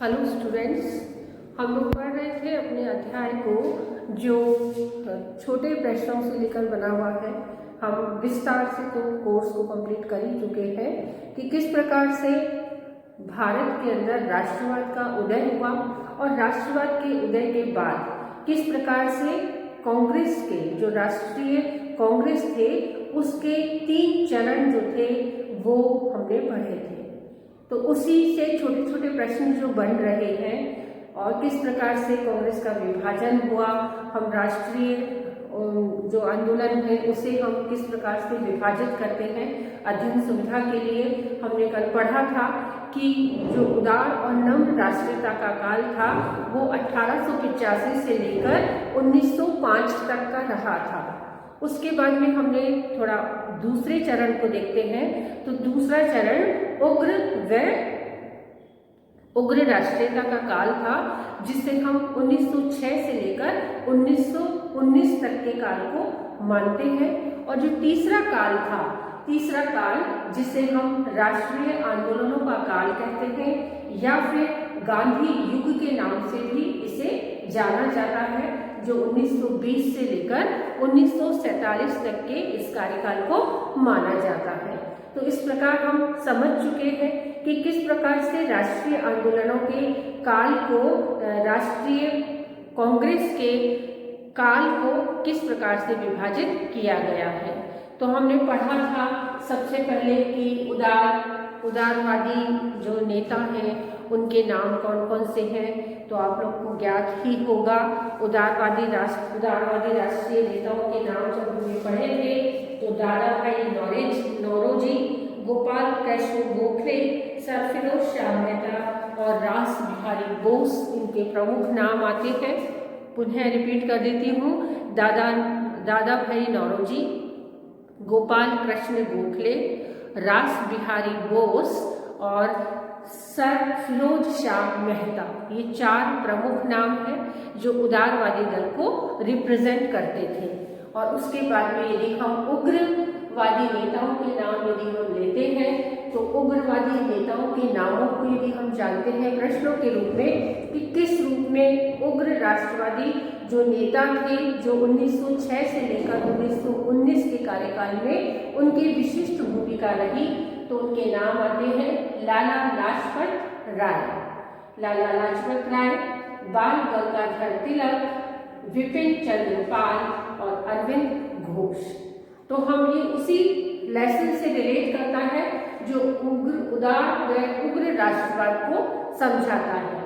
Hello students, हम लोग पढ़ रहे थे अपने अध्याय को जो छोटे प्रश्नों से लेकर बना हुआ है। हम विस्तार से तो कोर्स को कंप्लीट कर ही चुके हैं कि किस प्रकार से भारत के अंदर राष्ट्रवाद का उदय हुआ और राष्ट्रवाद के उदय के बाद किस प्रकार से कांग्रेस के जो राष्ट्रीय कांग्रेस थे उसके 3 चरण जो थे वो हमने पढ़े थे। तो उसी से छोटे छोटे प्रश्न जो बन रहे हैं और किस प्रकार से कांग्रेस का विभाजन हुआ, हम राष्ट्रीय जो आंदोलन है उसे हम किस प्रकार से विभाजित करते हैं। अध्ययन सुविधा के लिए हमने कल पढ़ा था कि जो उदार और नम्र राष्ट्रीयता का काल था वो 1885 से लेकर 1905 तक का रहा था। उसके बाद में हमने थोड़ा दूसरे चरण को देखते हैं। तो दूसरा चरण उग्र राष्ट्रीयता का काल था जिसे हम 1906 से लेकर 1919 तक के काल को मानते हैं। और जो तीसरा काल जिसे हम राष्ट्रीय आंदोलनों का काल कहते हैं या फिर गांधी युग के नाम से भी इसे जाना जाता है, जो 1920 से लेकर 1947 तक के इस कार्यकाल को माना जाता है। तो इस प्रकार हम समझ चुके हैं कि किस प्रकार से राष्ट्रीय आंदोलनों के काल को, राष्ट्रीय कांग्रेस के काल को किस प्रकार से विभाजित किया गया है। तो हमने पढ़ा था सबसे पहले कि उदारवादी जो नेता हैं उनके नाम कौन कौन से हैं, तो आप लोग को ज्ञात ही होगा। उदारवादी राष्ट्रीय नेताओं के नाम जब हमने पढ़े थे तो दादा भाई नौरोजी, गोपाल कृष्ण गोखले, सर फिरोज शाह मेहता और रास बिहारी बोस इनके प्रमुख नाम आते हैं। पुनः रिपीट कर देती हूँ, दादा भाई नौरोजी, गोपाल कृष्ण गोखले, रास बिहारी बोस और सर फिरोज शाह मेहता, ये 4 प्रमुख नाम हैं जो उदारवादी दल को रिप्रेजेंट करते थे। और उसके बाद में यदि हम उग्रवादी नेताओं के नाम यदि हम लेते हैं तो उग्रवादी नेताओं के नामों को यदि हम जानते हैं प्रश्नों के रूप में कि किस रूप में उग्र राष्ट्रवादी जो नेता थे जो 1906 से लेकर 1919 के कार्यकाल में उनकी विशिष्ट भूमिका रही, तो उनके नाम आते हैं लाला लाजपत राय, बाल गंगाधर तिलक, विपिन चंद्र पाल और अरविंद घोष। तो हम ये उसी लेसन से रिलेट करता है जो उग्र राष्ट्रवाद को समझाता है।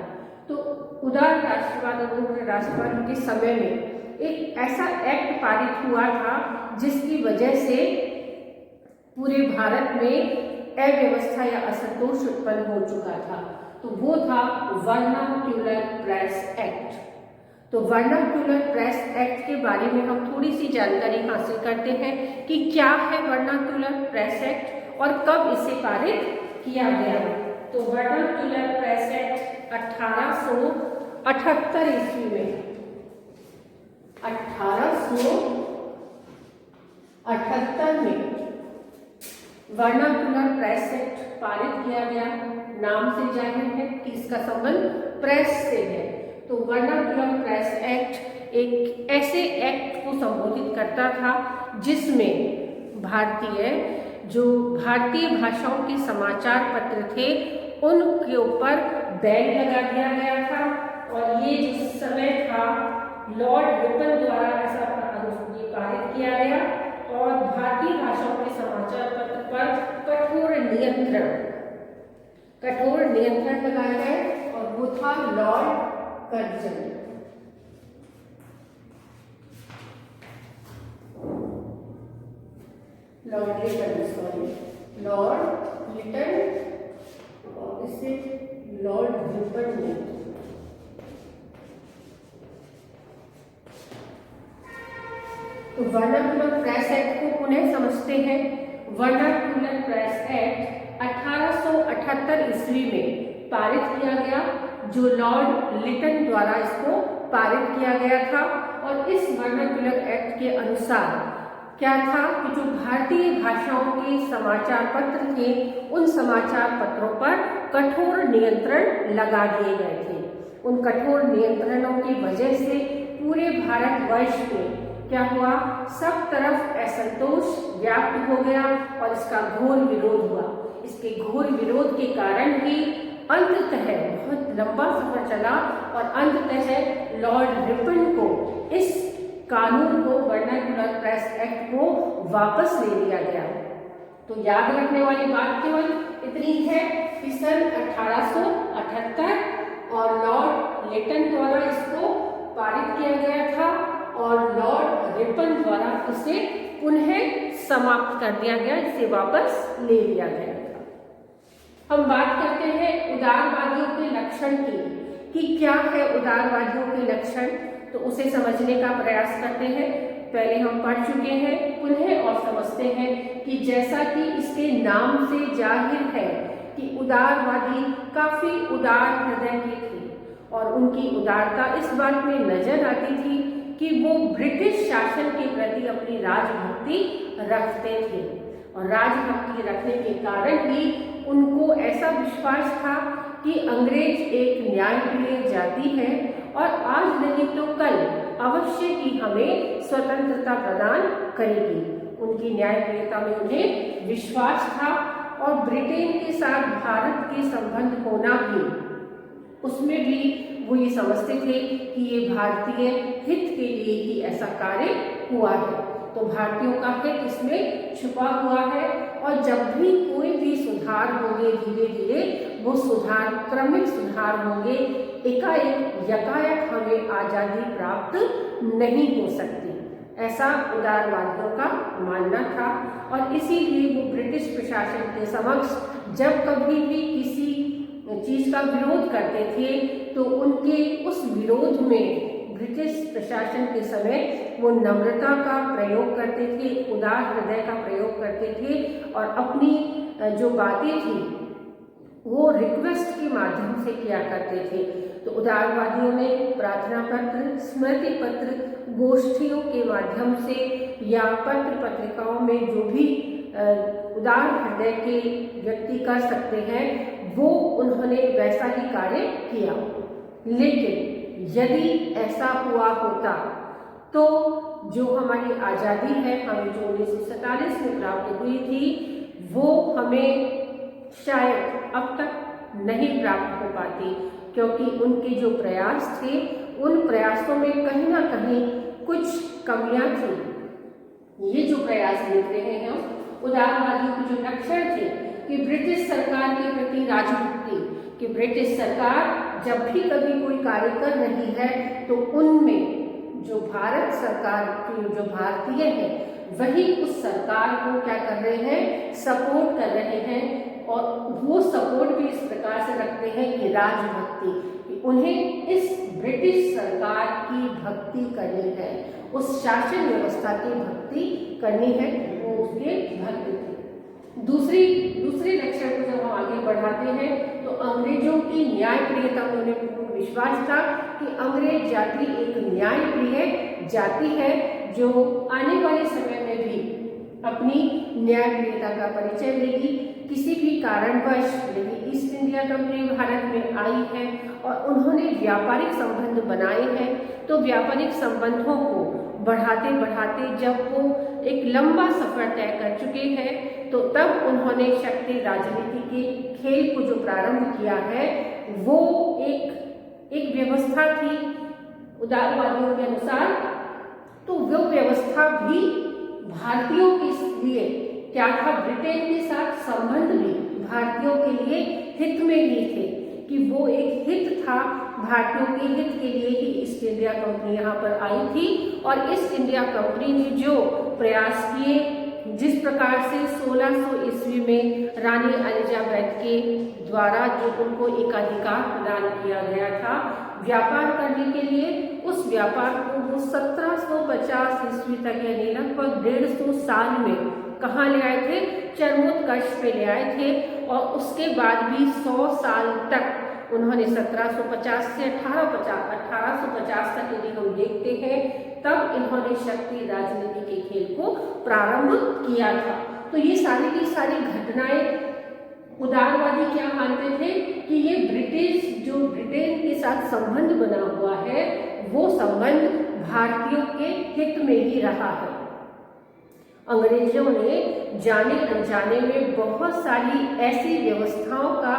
तो उदार राष्ट्रवाद और उग्र राष्ट्रवाद के समय में एक ऐसा एक्ट पारित हुआ था जिसकी वजह से पूरे भारत में अव्यवस्था या असंतोष उत्पन्न हो चुका था। तो वो था वर्नाक्यूलर प्रेस एक्ट। तो वर्नाक्यूलर प्रेस एक्ट के बारे में हम थोड़ी सी जानकारी हासिल करते हैं कि क्या है वर्नाक्यूलर प्रेस एक्ट और कब इसे पारित किया गया। तो वर्नाक्यूलर प्रेस एक्ट 1878 ईस्वी में 1878 में वर्नाक्यूलर प्रेस एक्ट पारित किया गया। नाम से जाहिर है कि इसका संबंध प्रेस से है। तो वर्नाक्यूलर प्रेस एक्ट एक ऐसे एक्ट को संबोधित करता था जिसमें भारतीय भाषाओं के समाचार पत्र थे उनके ऊपर बैन लगा दिया गया था। और ये जो समय था लॉर्ड रिपन द्वारा ऐसा पारित किया गया और भारतीय भाषाओं के समाचार पत्र पर कठोर नियंत्रण लगाया गया और वो था लॉर्ड लिटन और इससे लॉर्ड रिपन ने तो वर्नाक्यूलर प्रेस एक्ट को पुनः समझते हैं। वर्नाक्यूलर प्रेस एक्ट 1878 ईस्वी में पारित किया गया, जो लॉर्ड लिटन द्वारा इसको पारित किया गया था। और इस वर्नाक्यूलर एक्ट के अनुसार क्या था कि जो भारतीय भाषाओं के समाचार पत्र थे उन समाचार पत्रों पर कठोर नियंत्रण लगा दिए गए थे। उन कठोर नियंत्रणों की वजह से पूरे भारतवर्ष में क्या हुआ, सब तरफ असंतोष व्याप्त हो गया और इसका घोर विरोध हुआ। इसके घोर विरोध के कारण ही अंततः बहुत लंबा सफर चला और अंततः लॉर्ड रिपन को इस कानून को, वर्नाक्युलर प्रेस एक्ट को वापस ले लिया गया। तो याद रखने वाली बात केवल इतनी है कि सन 1878 और लॉर्ड लिटन द्वारा इसको पारित किया गया था और लॉर्ड रिपन द्वारा उसे पुनः समाप्त कर दिया गया, इसे वापस ले लिया गया था। हम बात करते हैं उदारवादियों के लक्षण की कि क्या है उदारवादियों के लक्षण, तो उसे समझने का प्रयास करते हैं। पहले हम पढ़ चुके हैं, पुनः और समझते हैं कि जैसा कि इसके नाम से जाहिर है कि उदारवादी काफी उदार हृदय के थे और उनकी उदारता इस बात में नजर आती थी कि वो ब्रिटिश शासन के प्रति अपनी राजभक्ति रखते थे और राजभक्ति रखने के कारण ही उनको ऐसा विश्वास था कि अंग्रेज एक न्यायप्रिय जाति है और आज नहीं तो कल अवश्य ही हमें स्वतंत्रता प्रदान करेगी। उनकी न्यायप्रियता में उन्हें विश्वास था और ब्रिटेन के साथ भारत के संबंध होना भी, उसमें भी वो ये समझते थे कि ये भारतीय हित के लिए ही ऐसा कार्य हुआ है। तो भारतीयों का हित इसमें छुपा हुआ है और जब भी कोई भी सुधार होंगे, धीरे धीरे वो सुधार क्रमिक सुधार होंगे, एकाएक यकायक हमें आजादी प्राप्त नहीं हो सकती, ऐसा उदारवादियों का मानना था। और इसीलिए वो ब्रिटिश प्रशासन के समक्ष जब कभी भी किसी चीज का विरोध करते थे तो उनके उस विरोध में ब्रिटिश प्रशासन के समय वो नम्रता का प्रयोग करते थे, उदार हृदय का प्रयोग करते थे और अपनी जो बातें थी वो रिक्वेस्ट के माध्यम से किया करते थे। तो उदारवादियों ने प्रार्थना पत्र, स्मृति पत्र, गोष्ठियों के माध्यम से या पत्र पत्रिकाओं में जो भी उदार हृदय के व्यक्ति कर सकते हैं वो उन्होंने वैसा ही कार्य किया। लेकिन यदि ऐसा हुआ होता तो जो हमारी आज़ादी है, हमें जो 1947 में प्राप्त हुई थी, वो हमें शायद अब तक नहीं प्राप्त हो पाती, क्योंकि उनके जो प्रयास थे उन प्रयासों में कहीं ना कहीं कुछ कमियां थी। ये जो प्रयास देख रहे हैं उदारवादियों के जो लक्षण थे कि ब्रिटिश सरकार के प्रति राजभक्ति, कि ब्रिटिश सरकार जब भी कभी कोई कार्य कर रही है तो उनमें जो भारत सरकार की जो भारतीय है वही उस सरकार को क्या कर रहे हैं, सपोर्ट कर रहे हैं। और वो सपोर्ट भी इस प्रकार से रखते हैं कि राजभक्ति, कि उन्हें इस ब्रिटिश सरकार की भक्ति करनी है, उस शासन व्यवस्था की भक्ति करनी है, वो उसके भक्त थे। दूसरे लक्षण को जब हम आगे बढ़ाते हैं तो अंग्रेजों की न्यायप्रियता में उन्हें पूर्ण विश्वास था कि अंग्रेज जाति एक न्यायप्रिय जाति है जो आने वाले समय में भी अपनी न्यायप्रियता का परिचय देगी। किसी भी कारणवश यदि ईस्ट इंडिया कंपनी भारत में आई है और उन्होंने व्यापारिक संबंध बनाए हैं तो व्यापारिक संबंधों को बढ़ाते बढ़ाते जब वो एक लंबा सफर तय कर चुके हैं तो तब उन्होंने शक्ति राजनीति के खेल को जो प्रारंभ किया है वो एक व्यवस्था थी उदारवादियों के अनुसार। तो वो व्यवस्था भी भारतीयों के लिए क्या था, ब्रिटेन के साथ संबंध भी भारतीयों के लिए हित में ही थे, कि वो एक हित था, भारतीयों के हित के लिए ही ईस्ट इंडिया कंपनी यहाँ पर आई थी। और ईस्ट इंडिया कंपनी ने जो प्रयास किए, जिस प्रकार से 1600 ईस्वी में रानी एलिजाबेथ के द्वारा जो उनको एकाधिकार प्रदान किया गया था व्यापार करने के लिए, उस व्यापार को वो 1750 ईस्वी तक यानी लगभग 150 साल में कहाँ ले आए थे, चरमोत्कर्ष पे ले आए थे। और उसके बाद भी 100 साल तक उन्होंने 1750 से 1850 तक यदि हम देखते हैं तब इन्होंने शक्ति राजनीति के खेल को प्रारंभ किया था। तो ये सारी की सारी घटनाएं उदारवादी क्या मानते थे कि ये ब्रिटेन के साथ संबंध बना हुआ है, वो संबंध भारतीयों के हित में ही रहा है। अंग्रेजों ने जाने अनजाने में बहुत सारी ऐसी व्यवस्थाओं का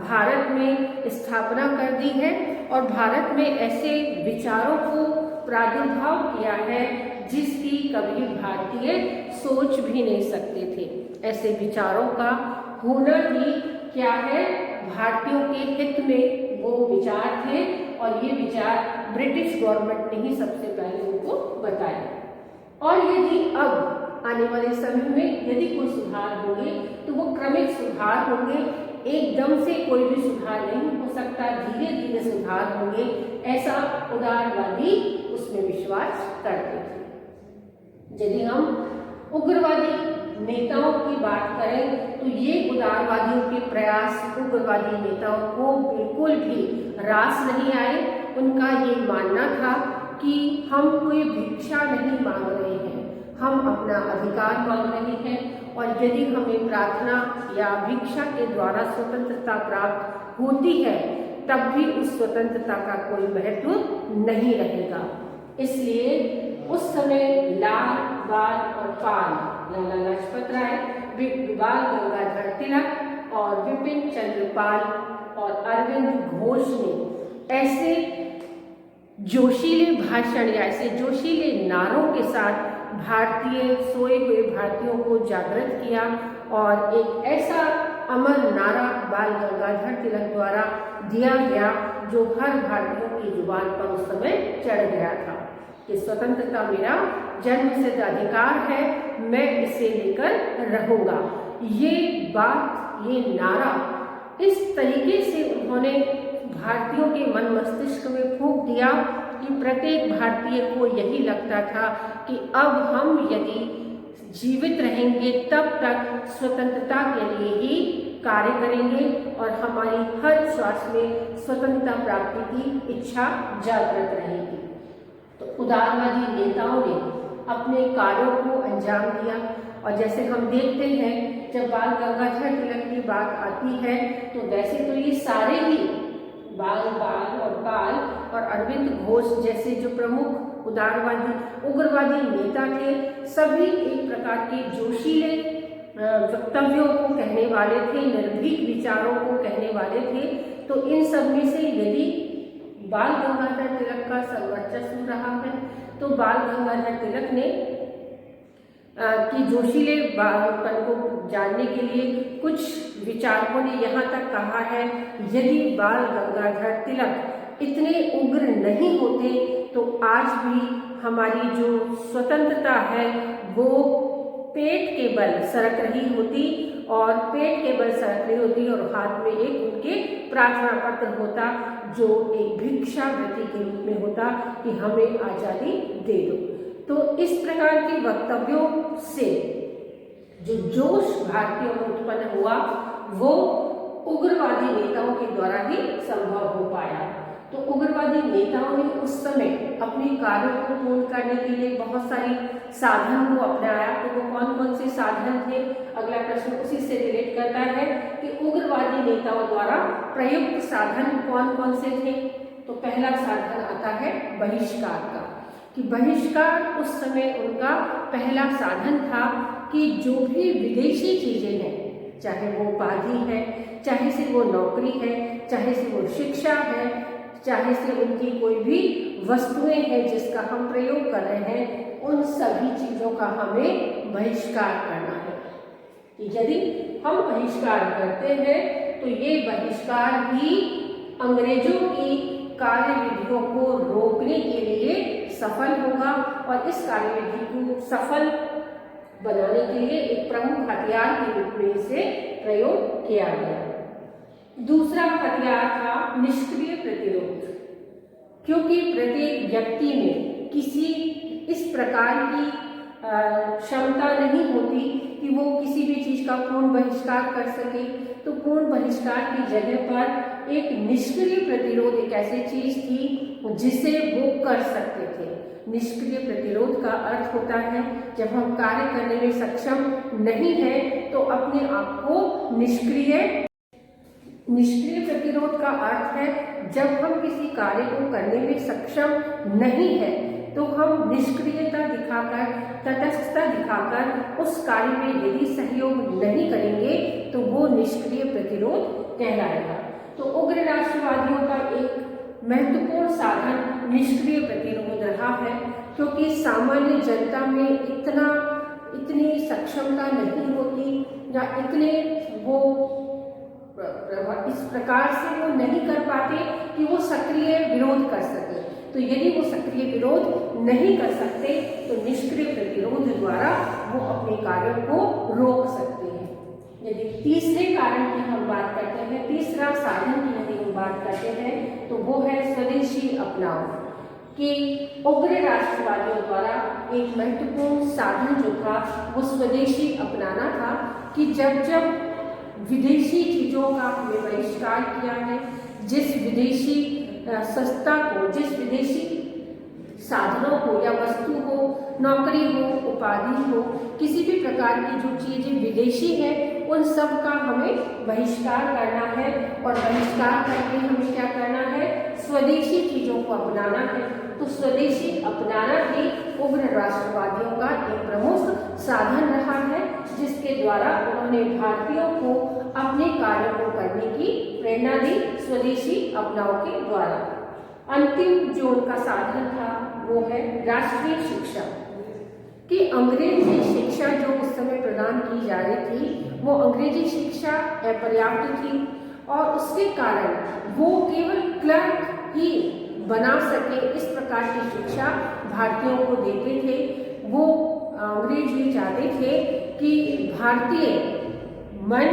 भारत में स्थापना कर दी है और भारत में ऐसे विचारों को प्रादुर्भाव किया है जिसकी कभी भारतीय सोच भी नहीं सकते थे। ऐसे विचारों का होना ही क्या है, भारतीयों के हित में वो विचार थे और ये विचार ब्रिटिश गवर्नमेंट ने ही सबसे पहले उनको बताया। और यदि अब आने वाले समय में यदि कोई सुधार होंगे तो वो क्रमिक सुधार होंगे, एकदम से कोई भी सुधार नहीं हो सकता, धीरे धीरे सुधार होंगे, ऐसा उदारवादी उसमें विश्वास करते थे। यदि हम उग्रवादी नेताओं की बात करें तो ये उदारवादियों के प्रयास उग्रवादी नेताओं को बिल्कुल भी रास नहीं आए। उनका ये मानना था कि हम कोई भिक्षा नहीं मांग रहे हैं, हम अपना अधिकार मांग रहे हैं और यदि हमें प्रार्थना या भिक्षा के द्वारा स्वतंत्रता प्राप्त होती है तब भी उस स्वतंत्रता का कोई महत्व नहीं रहेगा। इसलिए उस समय लाल, बाल और पाल, लाला लाजपत राय, बाल गंगाधर तिलक और विपिन चंद्र पाल और अरविंद घोष ने ऐसे जोशीले भाषण या ऐसे जोशीले नारों के साथ भारतीय सोए हुए भारतीयों को जागृत किया और एक ऐसा अमर नारा बाल गंगाधर तिलक द्वारा दिया गया जो हर भारतीयों की जुबान पर उस समय चढ़ गया था कि स्वतंत्रता मेरा जन्मसिद्ध अधिकार है, मैं इसे लेकर रहूंगा। ये बात, ये नारा इस तरीके से उन्होंने भारतीयों के मन मस्तिष्क में फूंक दिया कि प्रत्येक भारतीय को यही लगता था कि अब हम यदि जीवित रहेंगे तब तक स्वतंत्रता के लिए ही कार्य करेंगे और हमारी हर श्वास में स्वतंत्रता प्राप्ति की इच्छा जागृत रहेगी। तो उदारवादी नेताओं ने अपने कार्यों को अंजाम दिया और जैसे हम देखते हैं जब बाल गंगाधर तिलक की बात आती है तो वैसे तो ये सारे ही बाल और पाल और अरविंद घोष जैसे जो प्रमुख उदारवादी उग्रवादी नेता थे, सभी एक प्रकार के जोशीले वक्तव्यों को कहने वाले थे, निर्भीक विचारों को कहने वाले थे। तो इन सब में से यदि बाल गंगाधर तिलक का सर्वोच्च रहा है तो बाल गंगाधर तिलक ने कि जोशीले बालपन को जानने के लिए कुछ विचारकों ने यहाँ तक कहा है, यदि बाल गंगाधर तिलक इतने उग्र नहीं होते तो आज भी हमारी जो स्वतंत्रता है वो पेट के बल सरक रही होती और पेट के बल सरक रही होती और हाथ में एक उनके प्रार्थना पत्र होता जो एक भिक्षावृत्ति के रूप में होता कि हमें आज़ादी दे दो। तो इस प्रकार के वक्तव्यों से जो जोश भारतीयों में उत्पन्न हुआ वो उग्रवादी नेताओं के द्वारा ही संभव हो पाया। तो उग्रवादी नेताओं ने उस समय अपने कार्यों को पूर्ण करने के लिए बहुत सारी साधन को अपनाया। तो वो कौन कौन से साधन थे, अगला प्रश्न उसी से रिलेट करता है कि उग्रवादी नेताओं द्वारा प्रयुक्त साधन कौन कौन से थे। तो पहला साधन आता है बहिष्कार का, कि बहिष्कार उस समय उनका पहला साधन था कि जो भी विदेशी चीजें हैं, चाहे वो उपाधि है, चाहे से वो नौकरी है, चाहे से वो शिक्षा है, चाहे से उनकी कोई भी वस्तुएं हैं जिसका हम प्रयोग कर रहे हैं, उन सभी चीजों का हमें बहिष्कार करना है। यदि हम बहिष्कार करते हैं तो ये बहिष्कार ही अंग्रेजों की कार्यविधियों को रोकने के लिए सफल होगा और इस कार्यविधि को सफल बनाने के लिए एक प्रमुख हथियार के रूप में इसे प्रयोग किया गया। दूसरा हथियार था निष्क्रिय प्रतिरोध, क्योंकि प्रत्येक व्यक्ति में किसी इस प्रकार की क्षमता नहीं होती कि वो किसी भी चीज का पूर्ण बहिष्कार कर सके। तो पूर्ण बहिष्कार की जगह पर एक निष्क्रिय प्रतिरोध एक ऐसी चीज थी जिसे वो कर सकते थे। निष्क्रिय प्रतिरोध का अर्थ होता है जब हम कार्य करने में सक्षम नहीं है तो अपने आप को निष्क्रिय प्रतिरोध का अर्थ है जब हम किसी कार्य को करने में सक्षम नहीं है तो हम निष्क्रियता दिखाकर, तटस्थता दिखाकर उस कार्य में यदि सहयोग नहीं करेंगे तो वो निष्क्रिय प्रतिरोध कहलाएगा। तो उग्र राष्ट्रवादियों का एक महत्वपूर्ण साधन निष्क्रिय प्रतिरोध रहा है, क्योंकि सामान्य जनता में इतनी सक्षमता नहीं होती या इतने वो इस प्रकार से वो नहीं कर पाते कि वो सक्रिय विरोध कर सके। तो यदि वो सक्रिय विरोध नहीं कर सकते तो निष्क्रिय प्रतिरोध द्वारा वो अपने कार्यों को रोक सकते हैं। यदि तीसरे कारण की हम बात करते हैं, तीसरा साधन की यदि हम बात करते हैं तो वो है स्वदेशी अपनाओ। कि उग्र राष्ट्रवादियों द्वारा एक महत्वपूर्ण साधन जो था वो स्वदेशी अपनाना था, कि जब विदेशी चीजों का हमने बहिष्कार किया है, जिस विदेशी सत्ता को, जिस विदेशी साधनों को या वस्तु हो, नौकरी हो, उपाधि हो, किसी भी प्रकार की जो चीजें विदेशी है उन सब का हमें बहिष्कार करना है। और बहिष्कार करके हमें क्या करना है, स्वदेशी चीजों को अपनाना है। तो स्वदेशी अपनाना भी उग्र राष्ट्रवादियों का एक प्रमुख साधन रहा है, जिसके द्वारा उन्होंने भारतीयों को अपने कार्यों को करने की प्रेरणा दी स्वदेशी अपनाओ के द्वारा। अंतिम जो उनका साधन था वो है राष्ट्रीय शिक्षा। कि अंग्रेजी शिक्षा जो उस समय प्रदान की जा रही थी वो अंग्रेजी शिक्षा अपर्याप्त थी और उसके कारण वो केवल क्लर्क ही बना सके इस प्रकार की शिक्षा भारतीयों को देते थे। वो अंग्रेज ये चाहते थे कि भारतीय मन,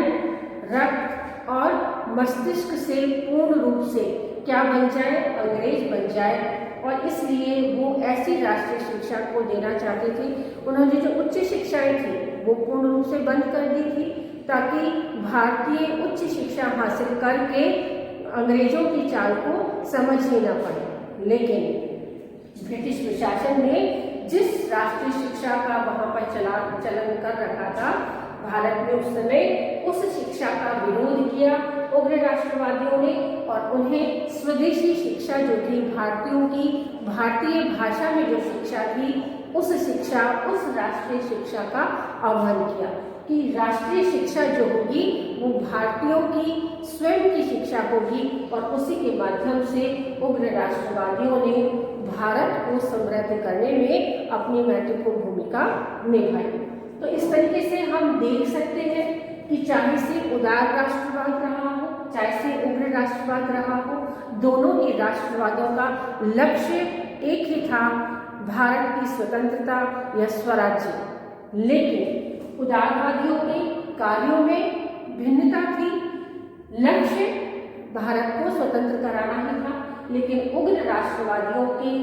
रक्त और मस्तिष्क से पूर्ण रूप से क्या बन जाए, अंग्रेज बन जाए। और इसलिए वो ऐसी राष्ट्रीय शिक्षा को देना चाहते थे। उन्होंने जो उच्च शिक्षाएं थी वो पूर्ण रूप से बंद कर दी थी, ताकि भारतीय उच्च शिक्षा हासिल करके अंग्रेजों की चाल को समझ ही न पड़े। लेकिन ब्रिटिश प्रशासन ने जिस राष्ट्रीय शिक्षा का वहां पर चलन कर रखा था, भारत में उस समय उस शिक्षा का विरोध किया उग्र राष्ट्रवादियों ने और उन्हें स्वदेशी शिक्षा जो थी, भारतीयों की भारतीय भाषा में जो शिक्षा थी, उस राष्ट्रीय शिक्षा का आह्वान किया कि राष्ट्रीय शिक्षा जो होगी वो भारतीयों की स्वयं की शिक्षा होगी। और उसी के माध्यम से उग्र राष्ट्रवादियों ने भारत को समृद्ध करने में अपनी महत्वपूर्ण भूमिका निभाई। तो इस तरीके से हम देख सकते हैं कि चाहे से उदार राष्ट्रवाद रहा हो, चाहे से उग्र राष्ट्रवाद रहा हो, दोनों ही राष्ट्रवादों का लक्ष्य एक ही था, भारत की स्वतंत्रता या स्वराज्य। लेकिन उदारवादियों के कार्यों में भिन्नता थी, लक्ष्य भारत को स्वतंत्र कराना ही था। लेकिन उग्र राष्ट्रवादियों की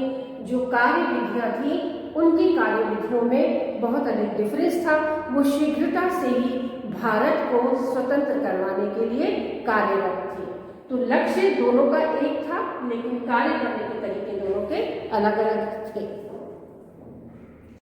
जो कार्य विधियां थी, उनकी कार्य विधियों में बहुत अधिक डिफरेंस था। वो शीघ्रता से ही भारत को स्वतंत्र करवाने के लिए कार्यरत थी। तो लक्ष्य दोनों का एक था, लेकिन कार्य करने के तरीके दोनों के अलग अलग थे।